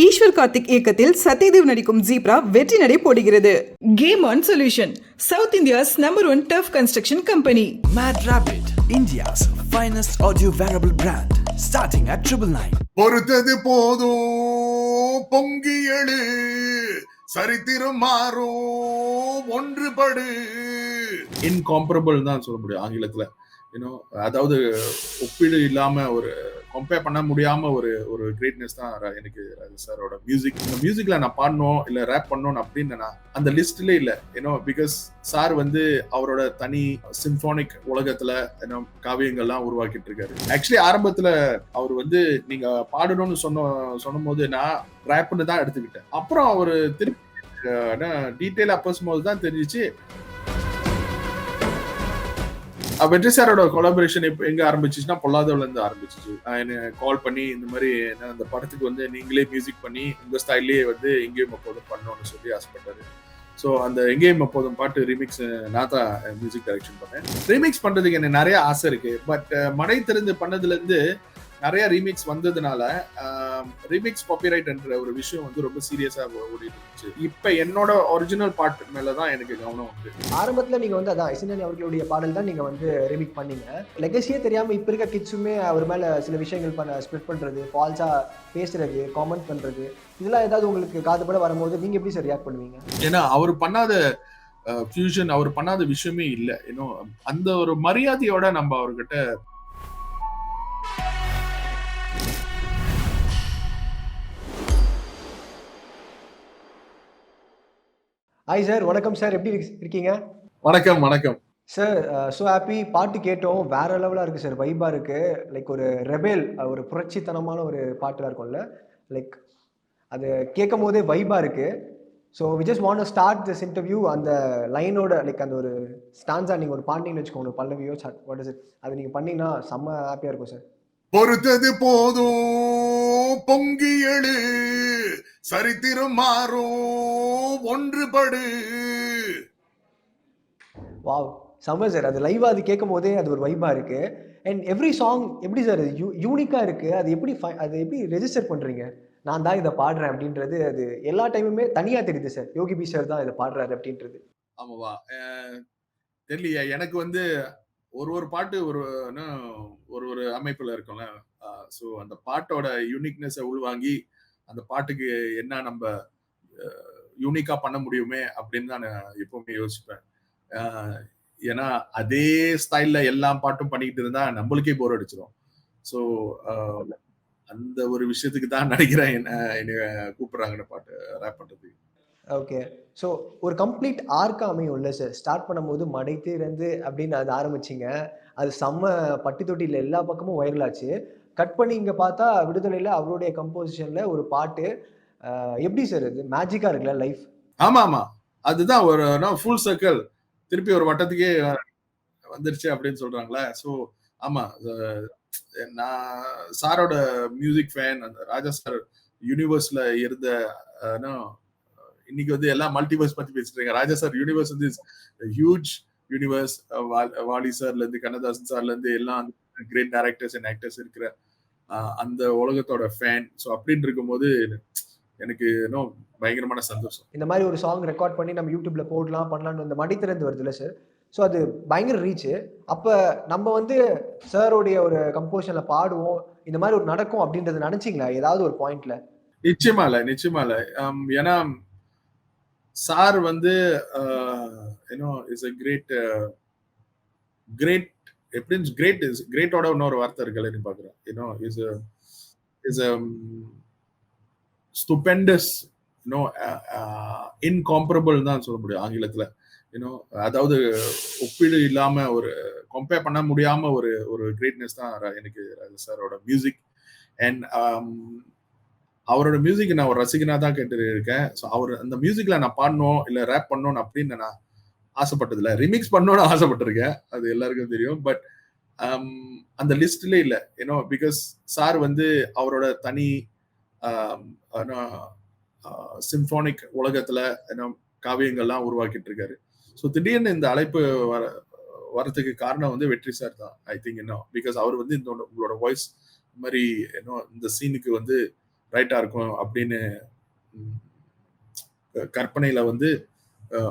ஈஸ்வர் கார்த்திக் இயக்கத்தில் சத்யதேவ் நடிக்கும் ஜீப்ரா வெற்றி நடை போடுகிறது. Game on solution, south India's number 1 tough construction company. Mad Rabbit, India's finest audio wearable brand, starting at 999. பொறுத்தது போதும் பொங்கி எழு, சரித்திரம் மாறும் ஒன்றுபடு. இன்காம்பரபிள் தான் சொல்ல முடியும் ஆங்கிலத்துல. அதாவது ஒப்பீடு இல்லாம ஒரு கம்பேர் பண்ண முடியாம ஒரு கிரேட்னஸ் தான் எனக்கு சாரோட மியூசிக். இந்த மியூசிக்ல நான் பாடணும் இல்ல ரேப் பண்ணணும் அப்படின்னு அந்த லிஸ்ட்ல இல்ல. பிகாஸ் சார் வந்து அவரோட தனி சிம்பானிக் உலகத்துல காவியங்கள்லாம் உருவாக்கிட்டு இருக்காரு. ஆக்சுவலி ஆரம்பத்துல அவர் வந்து நீங்க பாடணும்னு சொன்னும் போது நான் ரேப்னு தான் எடுத்துக்கிட்டேன். அப்புறம் அவரு திருப்பி டீட்டெயிலா பேசும்போது தான் தெரிஞ்சிச்சு வெற்றி சாரோட கொலாபரேஷன் இப்ப எங்க ஆரம்பிச்சுன்னா பொல்லாதவல இருந்து ஆரம்பிச்சிச்சு. என்ன கால் பண்ணி இந்த மாதிரி அந்த படத்துக்கு வந்து நீங்களே மியூசிக் பண்ணி உங்க ஸ்டைல்லயே வந்து எங்கேயும் எப்போதும் பண்ணணும்னு சொல்லி ஆசைப்பட்டாரு. ஸோ அந்த எங்கேயும் எப்போதும் பாட்டு ரீமிக்ஸ் நான் தான் மியூசிக் டைரக்ஷன் பண்ணேன். ரீமிக்ஸ் பண்றதுக்கு எனக்கு நிறைய ஆசை இருக்கு. பட் மடை திறந்து பண்ணதுல இருந்து நிறைய ரீமிக்ஸ் வந்ததுனால ரீமிக்ஸ் காப்பிரைட் என்ற ஒரு விஷயம் வந்து ரொம்ப சீரியஸா ஓடிட்டு இருந்துச்சு. இப்ப என்னோட ஒரிஜினல் பாட்டு மேலதான் எனக்கு கவனம் உண்டு. ஆரம்பத்துல நீங்க வந்து அதான் இசைஞானி அவர்களுடைய பாடல் தான் நீங்க வந்து ரீமிக் பண்ணீங்க. லெகசியே தெரியாம இப்ப இருக்க கிட்ஸுமே அவர் மேல சில விஷயங்கள் ஸ்ப்ரெட் பண்றது, ஃபால்ஸா பேசுறது, காமெண்ட் பண்றது, இதெல்லாம் ஏதாவது உங்களுக்கு காதுபட வரும்போது நீங்க எப்படி சார் ரியாக்ட் பண்ணுவீங்க? ஏன்னா அவர் பண்ணாத ஃபியூஷன், அவர் பண்ணாத விஷயமே இல்லை. அந்த ஒரு மரியாதையோட நம்ம அவர்கிட்ட ஹாய் சார், வணக்கம் சார், எப்படி இருக்கீங்க? வணக்கம் வணக்கம் சார். So happy. பாட்டு கேட்டோம், வேற லெவலாக இருக்குது சார், வைபாக இருக்குது. லைக் ஒரு ரெபேல், ஒரு புரட்சித்தனமான ஒரு பாட்டுலாம் இருக்கும்ல, லைக் அது கேட்கும் போதே வைபாக இருக்குது. So we just want to start this interview அந்த லைனோட, லைக் அந்த ஒரு ஸ்டான்ஸா நீங்கள் ஒரு பாண்டிங்கன்னு வச்சுக்கோங்க, பல்லவியோ வாட் இஸ் இட், அது நீங்கள் பண்ணீங்கன்னா செம்ம ஹாப்பியாக இருக்கும் சார். பொறுத்தது போதும் பொங்கி எழு, சரித்திரம் மாறும் ஒன்றுபடு. வாவ், செம்ம சார். அது லைவா அது கேட்கும் போதே அது ஒரு வைபா இருக்கு. அண்ட் எவ்ரி சாங் எப்படி சார் யூனிக்கா இருக்கு. அது எப்படி ரெஜிஸ்டர் பண்றீங்க? நான் தான் இதை பாடுறேன் அப்படின்றது அது எல்லா டைமுமே தனியா தெரியுது சார். யோகி பி சார் தான் இதை பாடுறாரு அப்படின்றது. ஆமாவா, தெரியலையா. எனக்கு வந்து ஒரு பாட்டு ஒரு அமைப்புல இருக்கும்ல. ஸோ அந்த பாட்டோட யூனிக்னஸை உள்வாங்கி அந்த பாட்டுக்கு என்ன நம்ம யூனிக்கா பண்ண முடியுமே அப்படின்னு தான் நான் எப்பவுமே யோசிப்பேன். ஏன்னா அதே ஸ்டைல்ல எல்லா பாட்டும் பண்ணிக்கிட்டு இருந்தா நம்மளுக்கே போர் அடிச்சிடும். ஸோ அந்த ஒரு விஷயத்துக்கு தான் நினைக்கிறேன் என்ன கூப்பிடுறாங்கன்னு பாட்டு ரேப் பண்றதுக்கு. ஓகே. ஸோ ஒரு கம்ப்ளீட் ஆர்க்கா அமையும் இல்லை சார். ஸ்டார்ட் பண்ணும்போது மடை திறந்து அப்படின்னு அது ஆரம்பிச்சிங்க. அது செம்ம பட்டி தொட்டியில் எல்லா பக்கமும் வைரல் ஆச்சு. கட் பண்ணி இங்கே பார்த்தா விடுதலையில் அவருடைய கம்போசிஷனில் ஒரு பாட்டு. எப்படி சார் இது மேஜிக்காக இருக்குல்ல லைஃப்? ஆமா ஆமா, அதுதான் ஒரு ஃபுல் சர்க்கிள், திருப்பி ஒரு வட்டத்துக்கே வந்துருச்சு அப்படின்னு சொல்றாங்களே. ஸோ ஆமா, நான் சாரோட மியூசிக் ஃபேன். அந்த ராஜா சார் யூனிவர்ஸ்ல இருந்த இன்னைக்கு வந்து எல்லாம் மல்டிவர்ஸ் பத்தி பேசிட்டு இருக்காங்க. ராஜா சார் யூனிவர்ஸ் வந்து ஹியூஜ் யூனிவர்ஸ். வாலி சார்ல இருந்து கண்ணதாசன் சார்ல இருந்து எல்லாம் கிரேட் டைரக்டர்ஸ் அண்ட் ஆக்டர்ஸ் இருக்கிற அந்த உலகத்தோட ஃபேன். ஸோ அப்படின்னு இருக்கும்போது எனக்கு இன்னும் பயங்கரமான சந்தோஷம். இந்த மாதிரி ஒரு சாங் ரெக்கார்ட் பண்ணி நம்ம யூடியூப்ல போடலாம் பண்ணலாம்னு இந்த மடை திறந்து வருது இல்லை சார். ஸோ அது பயங்கர ரீச். அப்போ நம்ம வந்து சாரோடைய ஒரு கம்போசிஷன்ல பாடுவோம், இந்த மாதிரி ஒரு நடக்கும் அப்படின்றது நினைச்சிங்களா ஏதாவது ஒரு பாயிண்ட்ல? நிச்சயமா இல்லை. ஏன்னா சார் வந்து இஸ் a கிரேட் எப்படின்னு கிரேட்டோட இன்னொரு வார்த்தை இருக்குல்லன்னு பாக்குறேன். இஸ் ஸ்டூபெண்டஸ், இன்காம்பரபிள் தான் சொல்ல முடியும் ஆங்கிலத்துல. அதாவது ஒப்பீடு இல்லாம ஒரு கம்பேர் பண்ண முடியாம ஒரு கிரேட்னஸ் தான் எனக்கு சாரோட மியூசிக். அண்ட் அவரோட மியூசிக் நான் ஒரு ரசிகனா தான் கேட்டு இருக்கேன். ஸோ அவர் அந்த மியூசிக்ல நான் பாடணும் இல்ல ரேப் பண்ணணும் அப்படின்னு நான் ஆசைப்பட்டதில்ல. ரிமிக்ஸ் பண்ணணும்னு ஆசைப்பட்டிருக்கேன், அது எல்லாருக்கும் தெரியும். பட் அந்த லிஸ்ட்ல இல்ல. பிகாஸ் சார் வந்து அவரோட தனி சிம்பானிக் உலகத்துல காவியங்கள்லாம் உருவாக்கிட்டு இருக்காரு. ஸோ திடீர்னு இந்த அழைப்பு வரதுக்கு காரணம் வந்து வெற்றி சார் தான் ஐ திங்க். பிகாஸ் அவர் வந்து உங்களோட வாய்ஸ் மாதிரி இந்த சீனுக்கு வந்து ரைட்டா இருக்கும் அப்படின்னு கற்பனையில வந்து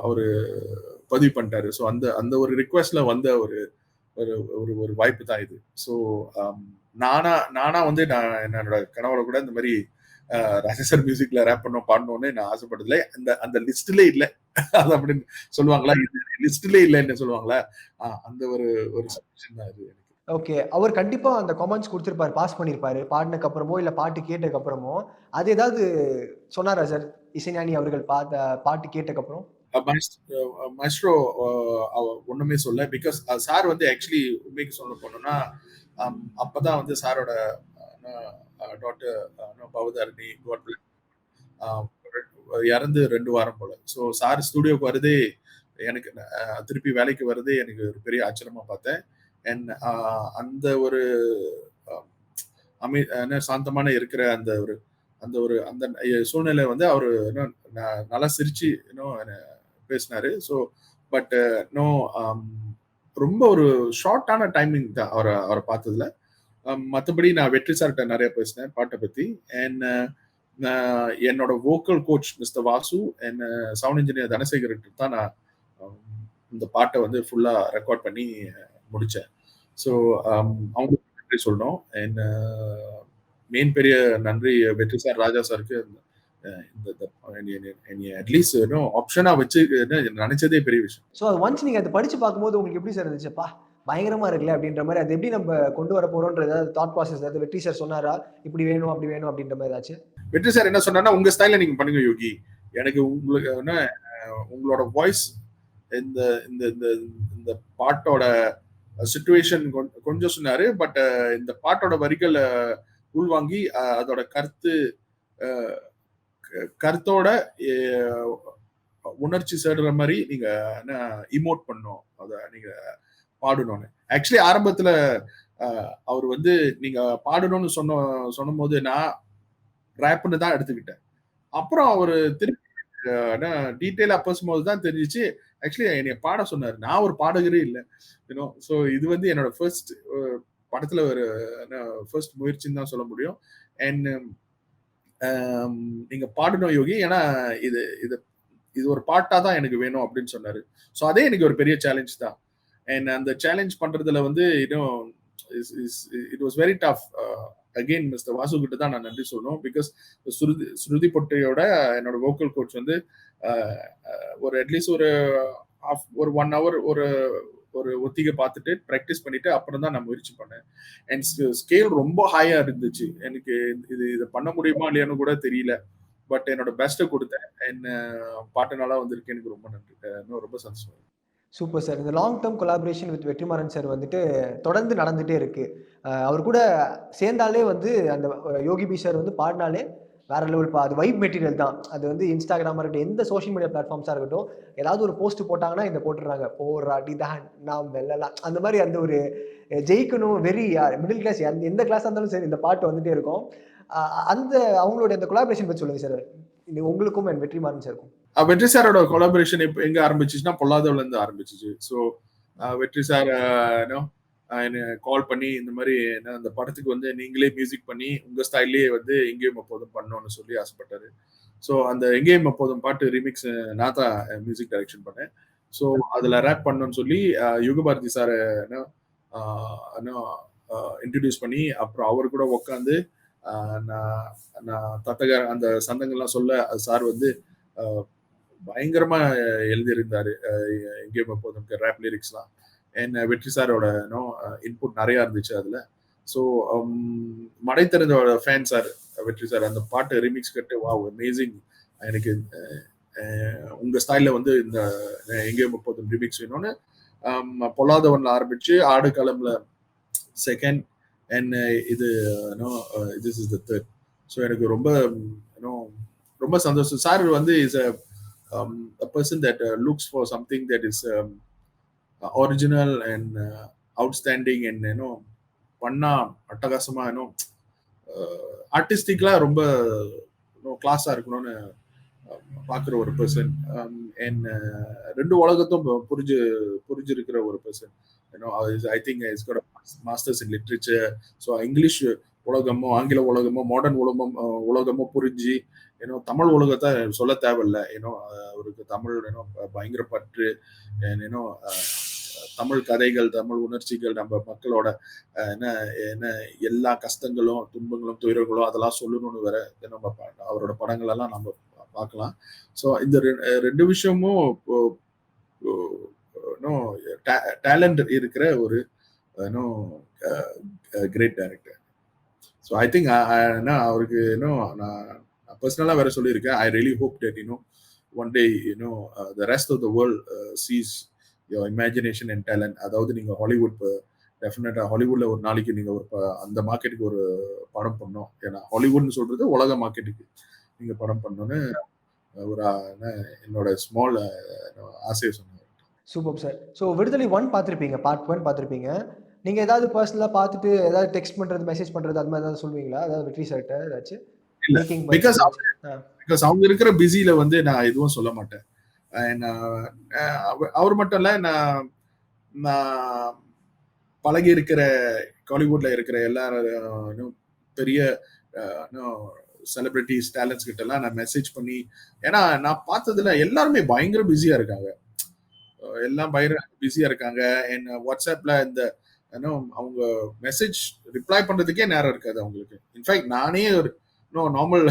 அவரு பதிவு பண்ணிட்டாரு. ஸோ அந்த அந்த ஒரு ரிக்வெஸ்ட்ல வந்த ஒரு ஒரு ஒரு ஒரு வாய்ப்பு தான் இது. ஸோ நானா நானா வந்து நான் என்னோட கனவுல கூட இந்த மாதிரி ராஜா சார் மியூசிக்ல ரேப் பண்ணோம் பாடணும்னு நான் ஆசைப்பட்டதில்லை. அந்த அந்த லிஸ்ட்லயே இல்லை அது அப்படின்னு சொல்லுவாங்களா, லிஸ்ட்லயே இல்லைன்னு சொல்லுவாங்களா, அந்த ஒரு ஒரு சஜஷன் தான் இது. ஓகே. அவர் கண்டிப்பா அந்த கமெண்ட்ஸ் குடுத்திருப்பாரு. பாஸ் பண்ணியிருப்பாரு. பாடுனதுக்கு அப்புறமோ, இல்ல பாட்டு கேட்டதுக்கு அப்புறமோ, அது ஏதாவது சொன்னாரா சார்? இசைஞானி அவர்கள் பாட்டு கேட்டதுக்கு அப்புறம்? மாஸ்ட்ரோ ஒண்ணுமே சொல்ல. பிகாஸ் சார் வந்து ஆக்சுவலி உண்மைக்கு சொல்ல போனோம்னா, அப்பதான் வந்து சாரோட டாட்டர் பவதாரணி இறந்து 2 வாரம் போல. ஸோ சார் ஸ்டுடியோக்கு வரதே எனக்கு திருப்பி வேலைக்கு வரதே எனக்கு ஒரு பெரிய ஆச்சரியமா பார்த்தேன். அண்ட் அந்த ஒரு சாந்தமான இருக்கிற அந்த ஒரு அந்த ஒரு அந்த சூழ்நிலை வந்து அவரு நல்லா சிரிச்சு பேசினாரு. ஸோ பட் நோ ரொம்ப ஒரு ஷார்ட்டான டைமிங் தான் அவரை அவரை பார்த்ததுல. மற்றபடி நான் வெற்றி சார்கிட்ட நிறைய பேசினேன் பாட்டை பத்தி. அண்ட் என்னோட vocal coach mister Vasu and sound engineer தனசேகர்கிட்ட தான் நான் இந்த பாட்டை வந்து ஃபுல்லா ரெக்கார்ட் பண்ணி முடிச்சேன். ஸோ அவங்களுக்கு நன்றி சொல்லணும். அண்ட் மெயின் பெரிய நன்றி வெற்றி சார், ராஜா சாருக்கு. அட்லீஸ்ட் ஆப்ஷனா வச்சு நினைச்சதே பெரிய விஷயம். ஸோ அது ஒன்ஸ் நீங்க அதை படிச்சு பார்க்கும்போது உங்களுக்கு எப்படி சார் இருந்துச்சுப்பா, பயங்கரமா இருக்குல்ல அப்படின்ற மாதிரி, அது எப்படி நம்ம கொண்டு வர போறோம்ன்ற ஏதாவது தாட் ப்ராசஸ் ஏதாவது வெற்றி சார் சொன்னாரா, இப்படி வேணும் அப்படி வேணும் அப்படின்ற மாதிரி ஏதாச்சும்? வெற்றி சார் என்ன சொன்னார்னா, உங்க ஸ்டைல நீங்க பண்ணுங்க யோகி, எனக்கு உங்களுக்கு உங்களோட வாய்ஸ் இந்த இந்த இந்த இந்த பாட்டோட சிச்சுவேஷன் கொஞ்சம் சொன்னாரு. பட் இந்த பாட்டோட வரிகள் உள்வாங்கி அதோட கருத்தோட உணர்ச்சி சேர்ற மாதிரி நீங்க இமோட் பண்ணணும், அத நீங்க பாடணும்னு. ஆக்சுவலி ஆரம்பத்துல அவர் வந்து நீங்க பாடணும்னு சொன்னும் போது நான் ரேப்னு தான் எடுத்துக்கிட்டேன். அப்புறம் அவரு திருப்பி டீட்டெயிலா பேசும்போது தான் தெரிஞ்சிச்சு ஆக்சுவலி என்னைய பாட சொன்னாரு. நான் ஒரு பாடகரே இல்லை. ஸோ இது வந்து என்னோட ஃபர்ஸ்ட் படத்துல ஒரு ஃபர்ஸ்ட் முயற்சின்னு தான் சொல்ல முடியும். அண்ட் நீங்க பாடணும் யோகி, ஏன்னா இது இது இது ஒரு பாட்டா தான் எனக்கு வேணும் அப்படின்னு சொன்னாரு. ஸோ அதே எனக்கு ஒரு பெரிய சேலஞ்ச் தான். அண்ட் அந்த சேலஞ்ச் பண்றதுல வந்து it was very tough. Again mister Vasu கிட்ட தான் நான் நன்றி சொல்லணும். பிகாஸ் ஸ்ருதி பொட்டையோட என்னோட வோக்கல் கோச் வந்து ஒரு அட்லீஸ்ட் ஒரு 1 hour ஒரு ஒத்திகை பார்த்துட்டு ப்ராக்டிஸ் பண்ணிட்டு அப்புறம் தான் நான் முயற்சி பண்ணேன். அண்ட் ஸ்கேல் ரொம்ப ஹையா இருந்துச்சு. எனக்கு இதை பண்ண முடியுமா இல்லையான்னு கூட தெரியல. பட் என்னோட பெஸ்ட்டை கொடுத்தேன். அண்ட் பாட்டு நல்லா வந்திருக்கு. எனக்கு ரொம்ப நன்றி. ரொம்ப சந்தோஷம். Super sir. இந்த long term collaboration with Vetrimaaran sir வந்துட்டு தொடர்ந்து நடந்துட்டே இருக்கு. அவர் கூட சேர்ந்தாலே வந்து அந்த யோகி பி சார் வந்து பாடினாலே வேற லெவல். அது வைப் மெட்டீரியல் தான். அது வந்து இன்ஸ்டாகிராமா இருக்கட்டும், எந்த சோஷியல் மீடியா பிளாட்ஃபார்ம்ஸா இருக்கட்டும், ஏதாவது ஒரு போஸ்ட் போட்டாங்கன்னா இந்த போட்டுறாங்க, போராடி தான் நாம் வெல்லலாம், அந்த மாதிரி அந்த ஒரு ஜெயிக்கணும் வெறி, மிடில் கிளாஸ் எந்த கிளாஸா இருந்தாலும் சரி இந்த பாட்டு வந்துட்டே இருக்கும். அந்த அவங்களுடைய அந்த கொலாபரேஷன் பற்றி சொல்லுங்க சார், உங்களுக்கும் அண்ட் வெற்றிமாறன் சாருக்கும். வெற்றி சாரோட கொலாபரேஷன் எங்க ஆரம்பிச்சிச்சுன்னா பொல்லாதவல இருந்து ஆரம்பிச்சிச்சு. ஸோ வெற்றி சார் என்ன கால் பண்ணி இந்த மாதிரி அந்த படத்துக்கு வந்து நீங்களே மியூசிக் பண்ணி உங்க ஸ்டைல்லேயே வந்து எங்கேயும் எப்போதும் பண்ணணும்னு சொல்லி ஆசைப்பட்டாரு. ஸோ அந்த எங்கேயும் எப்போதும் பாட்டு ரிமிக்ஸ் நான் தான் மியூசிக் டைரக்ஷன் பண்ணேன். ஸோ அதுல ரேப் பண்ணணும்னு சொல்லி யுகபாரதி சார் இன்ட்ரடியூஸ் பண்ணி அப்புறம் அவரு கூட உட்காந்து நான் தத்தக அந்த சந்தங்கள்லாம் சொல்ல சார் வந்து பயங்கரமா எழுதியிருந்தாரு எங்கேயும் எப்போதும் ரேப் லிரிக்ஸ்லாம். அண்ட் வெற்றி சாரோட இன்புட் நிறைய இருந்துச்சு அதுல. ஸோ மடை தெரிஞ்சோட ஃபேன் சார் வெற்றி சார் அந்த பாட்டு ரிமிக்ஸ் கட்டு வாவ் அமேசிங், எனக்கு உங்க ஸ்டைல்ல வந்து இந்த எங்கேயும் எப்போதும் ரிமிக்ஸ் வேணும்னு பொல்லாதவன்ல ஆரம்பிச்சு ஆடு களம்ல செகண்ட் அண்ட் இது this is the third. So எனக்கு ரொம்ப ரொம்ப சந்தோஷம். சார் வந்து is a person that looks for something that is original and outstanding and பண்ணா அட்டகாசமா ஆர்டிஸ்டிக்லா ரொம்ப கிளாஸா இருக்கணும்னு பாக்குற ஒரு பர்சன். அண்ட் ரெண்டு உலகத்தும் புரிஞ்சிருக்கிற ஒரு person. I think he's got a master's in literature. So English உலகமோ ஆங்கில உலகமோ மாடர்ன் உலகமோ புரிஞ்சு தமிழ் உலகத்தை சொல்ல தேவையில்லை. அவருக்கு தமிழ் பயங்கர பற்று, ஏன்னோ தமிழ் கதைகள், தமிழ் உணர்ச்சிகள், நம்ம மக்களோட என்ன என்ன எல்லா கஷ்டங்களும், துன்பங்களும், துயரங்களும் அதெல்லாம் சொல்லணும்னு வேற நம்ம அவரோட படங்கள் எல்லாம் நம்ம பார்க்கலாம். ஸோ இந்த ரெண்டு விஷயமும் டேலண்ட் இருக்கிற ஒரு great director. So I think அவருக்கு நான் பர்சனலாக வேற சொல்லியிருக்கேன். I really hope that one day the rest of the world sees your imagination and talent. அதாவது நீங்க ஹாலிவுட் டெஃபினட்டா ஹாலிவுட்ல ஒரு நாளைக்கு நீங்க அந்த மார்க்கெட்டுக்கு ஒரு படம் பண்ணணும். ஏன்னா ஹாலிவுட்னு சொல்றது உலக மார்க்கெட்டுக்கு நீங்க படம் பண்ணணும்னு ஒரு என்னோட ஸ்மால் ஆசையை சொன்னாங்க. Super sir. ஸோ விடுதலை 1 பார்த்துருப்பீங்க, பார்ட் 1 பார்த்துருப்பீங்க. நீங்க ஏதாவது பர்சனலா பார்த்துட்டு ஏதாவது டெக்ஸ்ட் பண்றது, மெசேஜ் பண்றது அது மாதிரி ஏதாவது சொல்லுவீங்களா? அதாவது வெற்றி சார்ட்ட ஏதாச்சும்? பிகாஸ் அவங்க இருக்கிற பிஸியில நான் எதுவும் சொல்ல மாட்டேன். அவர் மட்டும் இல்ல, நான் பழகி இருக்கிற காலிவுட்ல இருக்கிற எல்லாரும் பெரிய செலிபிரிட்டிஸ், டேலண்ட்ஸ் கிட்ட எல்லாம் நான் மெசேஜ் பண்ணி, ஏன்னா நான் பார்த்ததுல எல்லாருமே பயங்கர பிஸியா இருக்காங்க. எல்லாம் பயங்கர பிஸியா இருக்காங்க. வாட்ஸ்அப்ல இந்த அவங்க மெசேஜ் ரிப்ளை பண்றதுக்கே நேரம் இருக்காது அவங்களுக்கு. இன்ஃபேக்ட் நானே ஒரு நார்மல்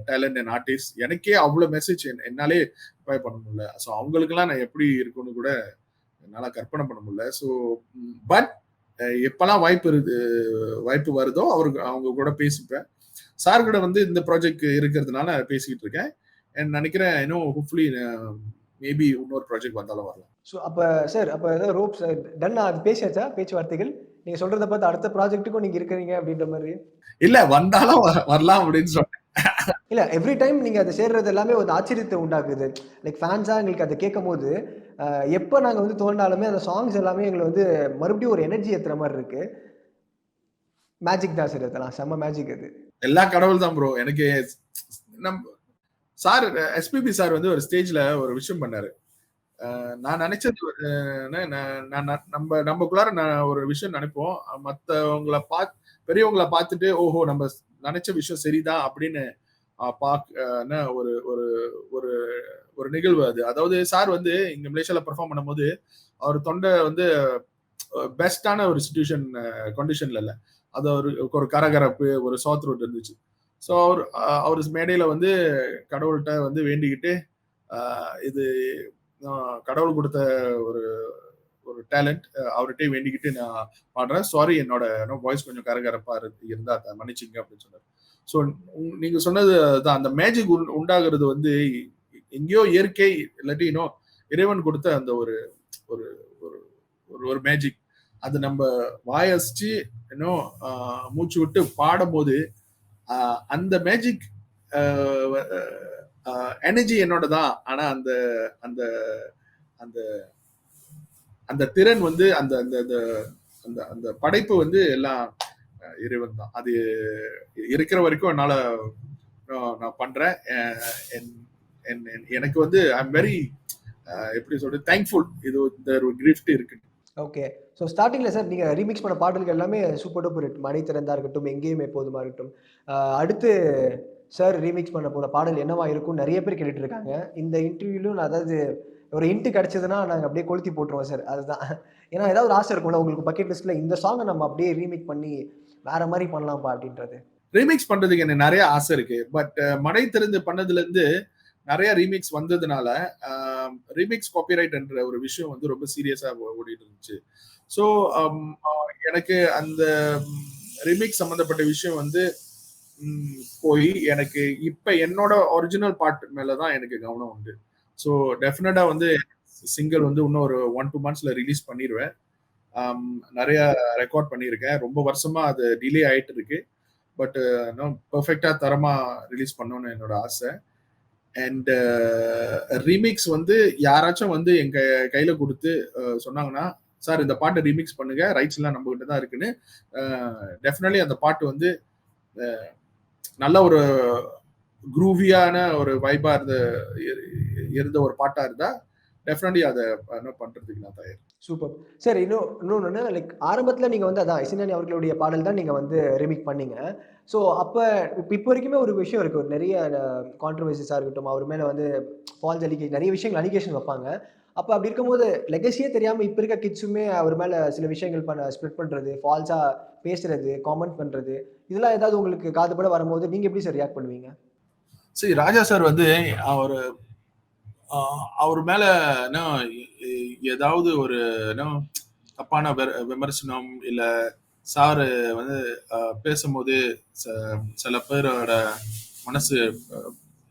டேலண்ட் அண்ட் ஆர்டிஸ்ட், எனக்கே அவ்வளவு மெசேஜ் என்னாலே ரிப்ளை பண்ண முடியல. ஸோ அவங்களுக்கெல்லாம் நான் எப்படி இருக்குன்னு கூட என்னால கற்பனை பண்ண முடியல. ஸோ பட் எப்பெல்லாம் வாய்ப்பு வருதோ அவங்க கூட பேசிப்பேன். சார் கூட இந்த ப்ராஜெக்ட் இருக்கிறதுனால பேசிக்கிட்டு இருக்கேன். நினைக்கிறேன் ஹோப்ஃபுல்லி மேபி இன்னொரு ப்ராஜெக்ட் வந்தாலும் வரலாம். ஸோ அப்போ சார், அப்போ ஏதாவது ரோப் சார் டன்னா அது பேசியாச்சா பேச்சுவார்த்தைகள்? நீங்க சொல்றத பார்த்து அடுத்த ப்ராஜெக்ட்டுக்கும் நீங்க இருக்கிறீங்க அப்படின்ற மாதிரி? இல்ல, வந்தாலும் வரலாம் அப்படின்னு சொன்னேன். இல்ல, எவ்ரி டைம் நீங்க அதை சேர்றது எல்லாமே ஒரு ஆச்சரியத்தை உண்டாக்குது. லைக் ஃபேன்ஸா எங்களுக்கு அதை கேட்கும் போது எப்போ நாங்க தோண்டாலுமே அந்த சாங்ஸ் எல்லாமே எங்களை மறுபடியும் ஒரு எனர்ஜி ஏத்துற மாதிரி இருக்கு. மேஜிக் தான் சார், அதெல்லாம் செம்ம மேஜிக். அது எல்லா கடவுள் தான் ப்ரோ. எனக்கு சார் எஸ்பிபி சார் ஒரு ஸ்டேஜ்ல ஒரு விஷயம் பண்ணாரு. நான் நினைச்சது நம்மக்குள்ளார ஒரு விஷயம் நினைப்போம். மத்தவங்களை பெரியவங்களை பார்த்துட்டு ஓஹோ நம்ம நினைச்ச விஷயம் சரிதான் அப்படின்னு ஒரு ஒரு ஒரு ஒரு நிகழ்வு அது. அதாவது சார் இங்க மலேசியால பெர்ஃபார்ம் பண்ணும்போது அவர் தொண்டை பெஸ்டான ஒரு கண்டிஷன்ல இல்ல. அது ஒரு கரகரப்பு, ஒரு சாத்ரோட் இருந்துச்சு. ஸோ அவர் மேடையில கடவுள்கிட்ட வேண்டிக்கிட்டு இது கடவுள் கொடுத்த ஒரு ஒரு டேலண்ட், அவர்கிட்ட வேண்டிக்கிட்டு நான் பாடுறேன், சாரி என்னோட வாய்ஸ் கொஞ்சம் கரகரப்பா இருந்தா மன்னிச்சிங்க அப்படின்னு சொன்னார். ஸோ நீங்க சொன்னது தான், அந்த மேஜிக் உண்டாகிறது எங்கேயோ இயற்கை இல்லாட்டி இறைவன் கொடுத்த அந்த ஒரு ஒரு ஒரு மேஜிக். அது நம்ம வாயசிச்சு மூச்சு விட்டு பாடும்போது அந்த மேஜிக் எனர்ஜி என்னோட தான். ஆனா அந்த அந்த அந்த அந்த திறன் அந்த அந்த அந்த அந்த படைப்பு எல்லாம் இறைவன் தான். அது இருக்கிற வரைக்கும் என்னால நான் பண்றேன். எனக்கு ஐ எம் வெரி எப்படி சொல்றது தேங்க்ஃபுல். இது ஒரு கிஃப்ட் இருக்கு. ஓகே. ஸோ ஸ்டார்டிங்கில் சார் நீங்கள் ரீமிக்ஸ் பண்ண பாடல்கள் எல்லாமே சூப்பர் டூப்பர் ஹிட். மணி திறந்தா இருக்கட்டும், எங்கேயும் எப்போதுமா இருக்கட்டும். அடுத்து சார் ரீமிக்ஸ் பண்ண போன பாடல் என்னவா இருக்கும்னு நிறைய பேர் கேட்டுட்டு இருக்காங்க. இந்த இன்டர்வியூலும் நான் அதாவது ஒரு இன்ட்டு கிடைச்சதுன்னா நாங்கள் அப்படியே கொளுத்தி போட்டுருவோம் சார். அதுதான், ஏன்னா ஏதாவது ஒரு ஆசை இருக்கும்ல உங்களுக்கு பக்கெட் லிஸ்ட்டில், இந்த சாங்கை நம்ம அப்படியே ரீமேக் பண்ணி வேற மாதிரி பண்ணலாம்ப்பா அப்படின்றது. ரீமிக்ஸ் பண்றதுக்கு எனக்கு நிறைய ஆசை இருக்கு. பட் மடை திறந்து பண்ணதுல இருந்து நிறைய ரீமிக்ஸ் வந்ததுனால ரீமிக்ஸ் காப்பிரைட் என்ற ஒரு விஷயம் ரொம்ப சீரியஸா ஓடிட்டு இருந்துச்சு. ஸோ எனக்கு அந்த ரீமிக்ஸ் சம்பந்தப்பட்ட விஷயம் போய் எனக்கு இப்ப என்னோட ஒரிஜினல் பாட்டு மேலதான் எனக்கு கவனம் உண்டு. ஸோ டெஃபினட்டா சிங்கிள் இன்னும் ஒரு 1-2 monthsல ரிலீஸ் பண்ணிடுவேன். நிறைய ரெக்கார்ட் பண்ணியிருக்கேன். ரொம்ப வருஷமா அது டிலே ஆயிட்டு இருக்கு. பட் பெர்ஃபெக்டா தரமா ரிலீஸ் பண்ணணும்னு என்னோட ஆசை. அண்ட் ரீமிக்ஸ் யாராச்சும் எங்க கையில கொடுத்து சொன்னாங்கன்னா, சார் இந்த பாட்டை ரீமிக்ஸ் பண்ணுங்க, ரைட்ஸ் எல்லாம் நம்ம கிட்ட தான் இருக்குன்னு, டெஃபினெட்லி அந்த பாட்டு நல்ல ஒரு குரூவியான ஒரு வைபா இருந்த ஒரு பாட்டா இருந்தா டெஃபினெட்லி அதை என்ன பண்றதுக்கு நான் தயார். சூப்பர். சார் இன்னொன்னு லைக் ஆரம்பத்துல நீங்க வந்து அதான் இசைஞானி அவர்களுடைய பாடல் தான் நீங்க வந்து ரிமிக் பண்ணீங்க. ஸோ அப்ப இப்ப வரைக்குமே ஒரு விஷயம் இருக்கு. ஒரு நெறைய கான்ட்ரோவர்சிஸா இருக்கட்டும், அவர் மேல வந்து ஃபால்ஸ் நெறைய விஷயங்கள் அலிகேஷன் வைப்பாங்க. அப்ப அப்படி இருக்கும்போது லெகசியே தெரியாம இப்ப இருக்க கிட்ஸுமே அவர் மேல சில விஷயங்கள் ஸ்ப்ரெட் பண்றது, ஃபால்ஸா பேசுறது, காமெண்ட் பண்றது, இதெல்லாம் ஏதாவது உங்களுக்கு காதுபட வரும்போது நீங்க எப்படி சார் ரியாக்ட் பண்ணுவீங்க? சரி, ராஜா சார் வந்து அவர் அவர் மேல என்ன ஏதாவது ஒரு என்ன தப்பான விமர்சனம் இல்ல சாரு வந்து பேசும்போது சில பேரோட மனசு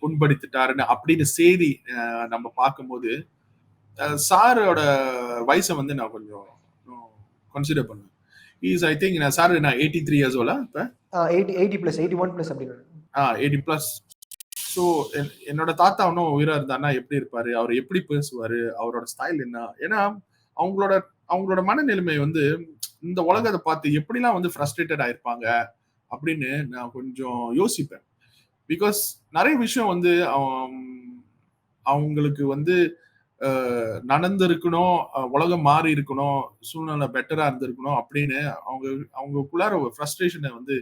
புண்படுத்திட்டாருன்னு அப்படின்னு செய்தி நம்ம பார்க்கும்போது சாரோட வயசை வந்து நான் கொஞ்சம் கன்சிடர் பண்ணுவேன். இஸ் ஐ திங்க் சார் நான் 83 இயர்ஸ் ஓல்டா இப்ப 80+, 81+ அப்படின்னு 80+. ஸோ என்னோட தாத்தா இன்னும் உயிரா இருந்தாருன்னா எப்படி இருப்பாரு, அவர் எப்படி பேசுவாரு, அவரோட ஸ்டைல் என்ன, ஏன்னா அவங்களோட மனநிலைமை வந்து இந்த உலகத்தை பார்த்து எப்படிலாம் வந்து ஃப்ரஸ்ட்ரேட்டட் ஆயிருப்பாங்க அப்படின்னு நான் கொஞ்சம் யோசிப்பேன். பிகாஸ் நிறைய விஷயம் வந்து அவங்களுக்கு வந்து நடந்திருக்கணும், உலகம் மாறி இருக்கணும், சூழ்நிலை பெட்டரா இருந்திருக்கணும் அப்படின்னு அவங்களுக்குள்ளார ஒரு ஃப்ரஸ்ட்ரேஷனை வந்து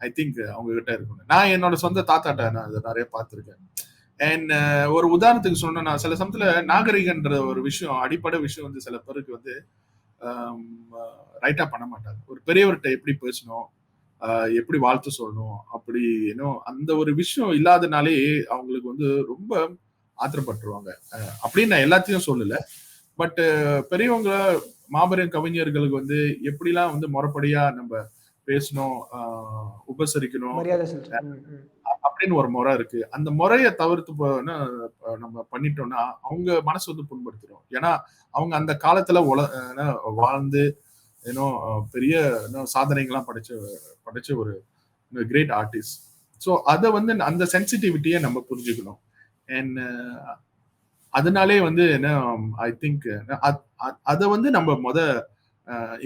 ஐ திங்க் அவங்க கிட்ட இருக்கணும். நான் என்னோட சொந்த தாத்தாட்ட நான் அதை நிறைய பார்த்துருக்கேன். அண்ட் ஒரு உதாரணத்துக்கு சொன்னா சில சமயத்துல நாகரிகன்ற ஒரு விஷயம், அடிப்படை விஷயம் வந்து சில பேருக்கு வந்து ரைட்டா பண்ண மாட்டாங்க. ஒரு பெரியவர்கிட்ட எப்படி பேசணும், எப்படி வாழ்த்து சொல்லணும், அப்படி அந்த ஒரு விஷயம் இல்லாதனாலே அவங்களுக்கு வந்து ரொம்ப ஆத்திரப்பட்டுருவாங்க. அப்படின்னு நான் எல்லாத்தையும் சொல்லல. பட் பெரியவங்க மாபெரும் கவிஞர்களுக்கு வந்து எப்படிலாம் வந்து முறைப்படியா நம்ம பேசணும், உபசரிக்கணும் அப்படின்னு ஒரு முறை இருக்கு. அந்த முறையை தவிர்த்து நம்ம பண்ணிட்டோம்னா அவங்க மனசு வந்து புண்படுத்திடும். ஏன்னா அவங்க அந்த காலத்துல வாழ்ந்து பெரிய சாதனைகள்லாம் படைச்ச ஒரு கிரேட் ஆர்டிஸ்ட். ஸோ அதை வந்து அந்த சென்சிட்டிவிட்டியை நம்ம புரிஞ்சுக்கணும். அண்ட் அதனாலே வந்து என்ன ஐ திங்க் அதை வந்து நம்ம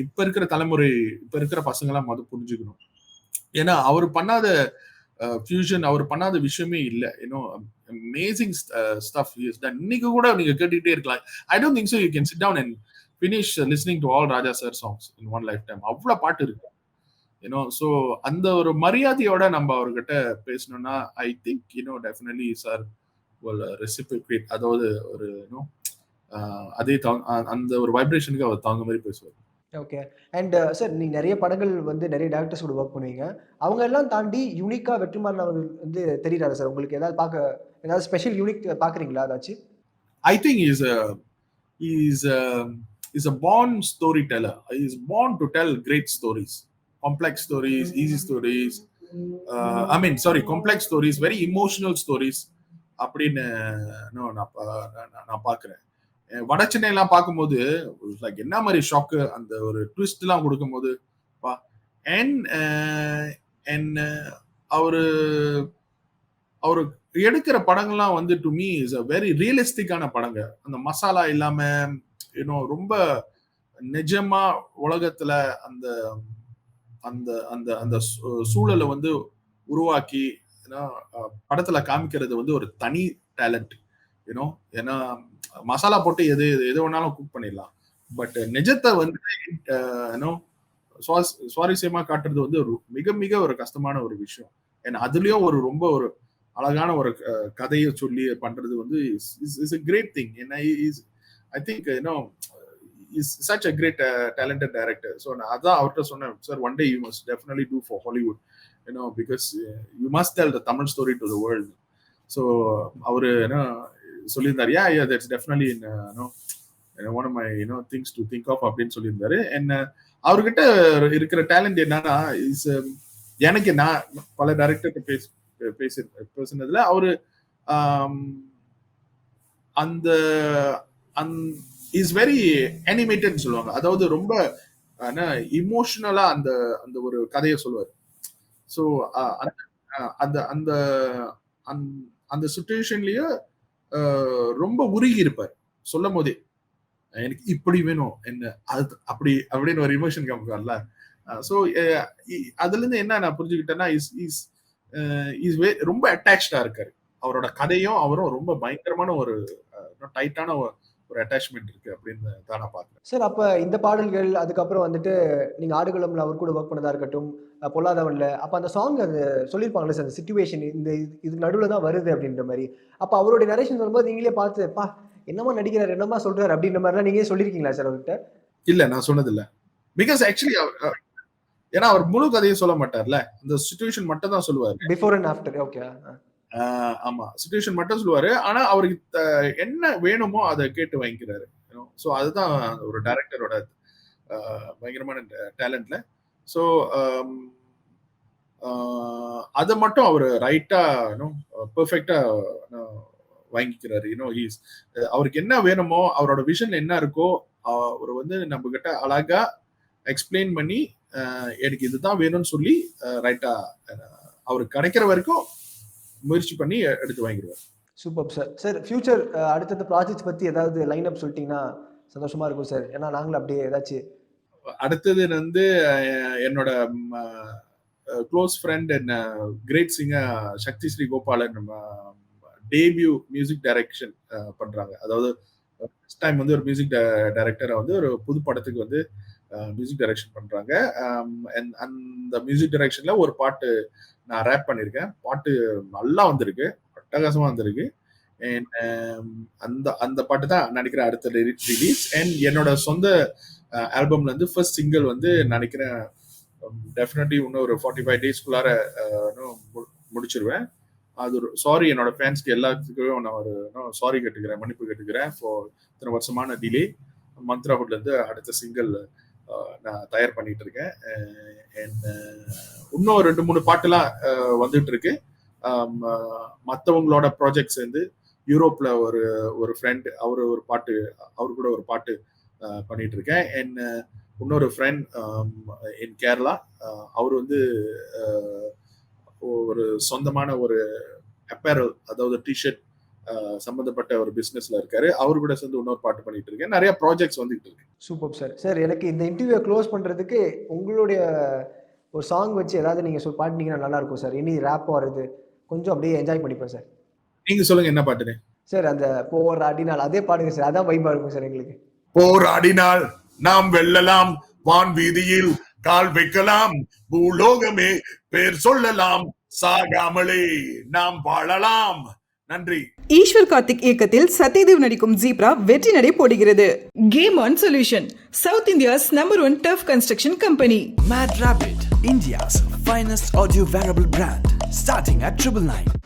இப்ப இருக்கிற தலைமுறை, இப்ப இருக்கிற பசங்க எல்லாம் புரிஞ்சுக்கணும். ஏன்னா அவர் பண்ணாத ஃபியூஷன், அவர் பண்ணாத விஷயமே இல்லை. Amazing stuff is done. இன்னைக்கு கூட நீங்க கேட்டுக்கிட்டே இருக்கலாம். I don't think so you can sit down and finish listening to all Raja sir songs in one lifetime. அவ்வளவு பாட்டு இருக்கு. ஸோ அந்த ஒரு மரியாதையோட நம்ம அவர்கிட்ட பேசணும்னா ஐ திங்க் டெஃபினெட்லி சார் ரெசிபிகேட், அதாவது ஒரு அதே அந்த ஒரு வைப்ரேஷனுக்கு அவர் தாங்க மாதிரி பேசுவார். ஓகே. அண்ட் சார் நீங்க நிறைய படங்கள் வந்து நிறைய டைரக்டர்ஸ் கூட ஒர்க் பண்ணுவீங்க. அவங்க எல்லாம் தாண்டி யூனிக்கா வெற்றிமாறன் அவர்கள் வந்து தெரியுறாரு சார் உங்களுக்கு? ஏதாவது ஸ்பெஷல் யூனிக் பாக்குறீங்களா ஏதாச்சும்? I think is a born storyteller. He is born to tell great stories, complex stories, easy stories. Complex stories, very emotional stories அப்படின்னு நான் பாக்குறேன். வட சென்னை எல்லாம் பார்க்கும்போது லைக் என்ன மாதிரி ஷாக்கு, அந்த ஒரு ட்விஸ்ட் எல்லாம் கொடுக்கும் போது அவரு எடுக்கிற படங்கள்லாம் வந்து to me is a very ரியலிஸ்டிக்கான படங்க. அந்த மசாலா இல்லாம ரொம்ப நிஜமா உலகத்துல அந்த அந்த அந்த அந்த சூழலை வந்து உருவாக்கி படத்துல காமிக்கிறது வந்து ஒரு தனி டேலண்ட். ஏன்னா மசாலா போட்டு எது வேணாலும் குக் பண்ணிடலாம். பட் நிஜத்தை வந்து சுவாரஸ்யமா காட்டுறது வந்து ஒரு மிக மிக ஒரு கஷ்டமான ஒரு விஷயம். ஏன்னா அதுலயும் ரொம்ப ஒரு அழகான ஒரு கதையை சொல்லி பண்றது வந்து இஸ் a great thing. ஏன்னா I think is such a great talented director. So அதான் அவர்கிட்ட சொன்னேன், sir one day you must definitely do for Hollywood, because you must tell the Tamil story to the world. So அவரு சொல்லியிருந்தாரு, yeah that's definitely one of my things to think of அப்படின்னு சொல்லியிருந்தாரு. And அவர்கிட்ட இருக்கிற talent என்னன்னா எனக்கு நான் பல டைரக்டர் பேசினதுல அவரு அந்த இஸ் வெரி அனிமேட்டட் சொல்லுவாங்க. அதாவது ரொம்ப இமோஷனலா அந்த அந்த ஒரு கதையை சொல்லுவார். ஸோ அந்த அந்த அந்த சுச்சுவேஷன்லயே ரொம்ப உருகி இருப்பார் சொல்லும் போதே, எனக்கு இப்படி வேணும் என்ன அது அப்படி அப்படின்னு ஒரு இமோஷன் காமிப்பார்ல. ஸோ அதுல இருந்து என்ன நான் புரிஞ்சுக்கிட்டேன்னா இஸ் ரொம்ப அட்டாச்சா இருக்காரு. அவரோட கதையும் அவரும் ரொம்ப பயங்கரமான ஒரு டைட்டான ஒரு அட்டாச்மெண்ட் இருக்கு அப்படின்னு தான் நான் பார்க்குறேன். சார் அப்ப இந்த பாடல்கள் அதுக்கப்புறம் வந்துட்டு நீங்க ஆடுகளம்ல அவர் கூட ஒர்க் பண்ணதா இருக்கட்டும், பொல்லாதவன்ல அப்ப அந்த சாங் அது சொல்லியிருப்பாங்கல்ல சார், அந்த சிச்சுவேஷன் இதுக்கு நடுவுல தான் வருது அப்படின்ற மாதிரி. அப்ப அவருடைய நரேஷன் வரும்போது நீங்களே பார்த்து பா என்னமா நடிக்கிறாரு, என்னமா சொல்றாரு அப்படின்ற மாதிரிலாம் நீங்களே சொல்லியிருக்கீங்களா சார் அவர்கிட்ட? இல்ல நான் சொன்னது இல்ல. பிகாஸ் ஆக்சுவலி ஏன்னா அவர் முழு கதையும் சொல்ல மாட்டார்ல, அந்த சிச்சுவேஷன் மட்டும் தான் சொல்லுவாரு. Before and after. ஓகே. ஆமா, சிச்சுவேஷன் மட்டும் சொல்லுவாரு. ஆனா அவருக்கு என்ன வேணுமோ அதை கேட்டு வாங்கிக்கிறாரு. ஸோ அதுதான் ஒரு டைரக்டரோட பயங்கரமான டேலண்ட்ல. ஸோ அதை மட்டும் அவர் ரைட்டா பெர்ஃபெக்டா வாங்கிக்கிறாரு. அவருக்கு என்ன வேணுமோ, அவரோட விஷன் என்ன இருக்கோ, அவர் வந்து நம்ம கிட்ட அழகா எக்ஸ்பிளைன் பண்ணி எனக்கு இதுதான் வேணும்னு சொல்லி ரைட்டா அவருக்கு கிடைக்கிற வரைக்கும் முயற்சி பண்ணி எடுத்து வாங்கிடுவார். Super sir. சார் ஃபியூச்சர் அடுத்தடுத்த ப்ராஜெக்ட்ஸ் பத்தி ஏதாவது லைன் அப் சொல்லிட்டீங்கன்னா சந்தோஷமா இருக்கும் சார். ஏன்னா நாங்களும் அப்படியே ஏதாச்சும். அடுத்தது வந்து என்னோட close friend and great singer Sakthi Sree Gopalan debut music direction பண்றாங்க. அதாவது ஃபர்ஸ்ட் டைம் வந்து ஒரு மியூசிக் டைரக்டரை வந்து ஒரு புது படத்துக்கு வந்து மியூசிக் டைரக்ஷன் பண்றாங்க. அந்த மியூசிக் டைரக்ஷன்ல ஒரு பாட்டு நான் ரேப் பண்ணியிருக்கேன். பாட்டு நல்லா வந்திருக்கு, அட்டகாசமா வந்திருக்கு. அந்த பாட்டு தான் நினைக்கிறேன் அடுத்த ரிலீஸ். அண்ட் என்னோட சொந்த ஆல்பம்ல இருந்து ஃபர்ஸ்ட் சிங்கிள் வந்து நினைக்கிறேன் டெஃபினெட்லி இன்னும் ஒரு 45 டேஸ்க்குள்ளார முடிச்சிருவேன். அது ஒரு சாரி என்னோட ஃபேன்ஸ்க்கு எல்லாத்துக்கும் நான் ஒரு சாரி கேட்டுக்கிறேன், மன்னிப்பு கேட்டுக்கிறேன் ஃபார் இத்தனை வருஷமான டிலே. மந்த்ராவுட்ல இருந்து அடுத்த சிங்கிள் நான் தயார் பண்ணிட்டு இருக்கேன். இன்னும் 2-3 பாட்டுலாம் வந்துட்டு இருக்கு. மற்றவங்களோட ப்ராஜெக்ட்ஸ் வந்து யூரோப்ல ஒரு ஃப்ரெண்ட் அவரு கூட ஒரு பாட்டு பண்ணிட்டு இருக்கேன். அண்ட் இன்னொரு ஃப்ரெண்ட் இன் கேரளா, அவர் வந்து ஒரு சொந்தமான ஒரு அப்பேரல், அதாவது டிஷர்ட் சம்பந்தப்பட்ட ஒரு பிசினஸ்ல இருக்காரு. அவரு கூட சேர்ந்து இன்னொரு பாட்டு பண்ணிட்டு இருக்கேன். நிறைய ப்ராஜெக்ட்ஸ் வந்துட்டு இருக்கு. Super sir. சார் எனக்கு இந்த இன்டர்வியூ க்ளோஸ் பண்றதுக்கு உங்களுடைய ஒரு சாங் வச்சு ஏதாவது நீங்க பாடினீங்கன்னா நல்லா இருக்கும் சார். இனி ரேப் வருது, கொஞ்சம் அப்படியே என்ஜாய் பண்ணிப்பேன் சார். நீங்க சொல்லுங்க என்ன பாட்டுன்னு. சார் அந்த போராடினால் அதே பாடுங்க சார், அதான் வைபா இருக்கும் சார் எங்களுக்கு. போராடினால் நாம் வெல்லலாம், வான் வீதியில் கால் வைக்கலாம், பூலோகமே பேர் சொல்லலாம், சாகாமலே நாம் வாழலாம். நன்றி. ஈஸ்வர் கார்த்திக் இயக்கத்தில் சத்யதேவ் நடிக்கும் ஜீப்ரா வெற்றி நடை போடுகிறது. Game on solution, south India's number 1 tough construction company. Mad Rabbit, India's finest audio wearable brand, starting at 999.